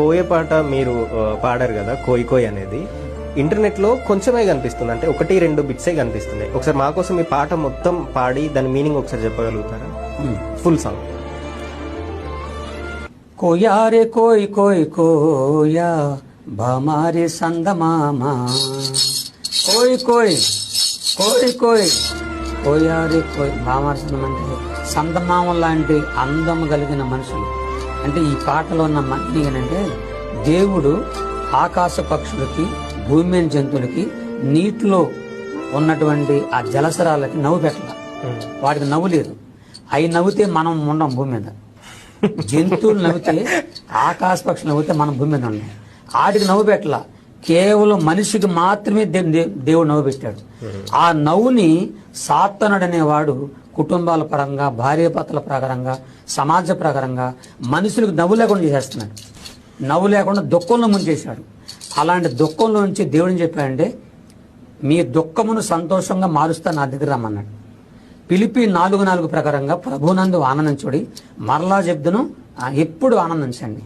కోయ పాట మీరు పాడారు కదా, కోయి కోయి అనేది ఇంటర్నెట్ లో కొంచెమే కనిపిస్తుంది, అంటే 1-2 బిట్సే కనిపిస్తున్నాయి. ఒకసారి మా కోసం ఈ పాట మొత్తం పాడి దాని మీనింగ్ ఒకసారి చెప్పగలుగుతారా? Full song. కోయా రే కోయ్ కోయ్ కోయా భామారే సందమామా, కోయ్ కోయ్ కోయ్ కోయ్ కోయా రే కోయ్. భామారే సందం అంటే సందమామ లాంటి అందం కలిగిన మనుషులు. అంటే ఈ పాటలో ఉన్న మీనింగ్ ఏంటంటే, దేవుడు ఆకాశ పక్షులకి, భూమి మీద జంతువులకి, నీటిలో ఉన్నటువంటి ఆ జలసరాలకి నవ్వు పెట్టాల. వాటికి నవ్వు లేదు. అవి నవ్వుతే మనం ఉండం భూమి మీద. జంతువులు నవ్వితే, ఆకాశ పక్షులు నవ్వితే మనం భూమి మీద ఉన్నాం. వాటికి నవ్వు పెట్టాల. కేవలం మనిషికి మాత్రమే దేవుడు నవ్వు పెట్టాడు. ఆ నవ్వుని సాత్తనుడు అనేవాడు కుటుంబాల పరంగా, భార్యాభర్తల ప్రకారంగా, సమాజ ప్రకారంగా మనుషులకు నవ్వు లేకుండా చేసేస్తున్నాడు. నవ్వు లేకుండా దుఃఖంలో ముంచేశాడు. అలాంటి దుఃఖంలో నుంచి దేవుడిని చెప్పాడంటే, మీ దుఃఖమును సంతోషంగా మారుస్తా నా దగ్గర రమ్మన్నాడు. పిలిపి 4:4 ప్రకారంగా ప్రభునందు ఆనందించుడి, మరలా చెప్దును ఎప్పుడు ఆనందించండి.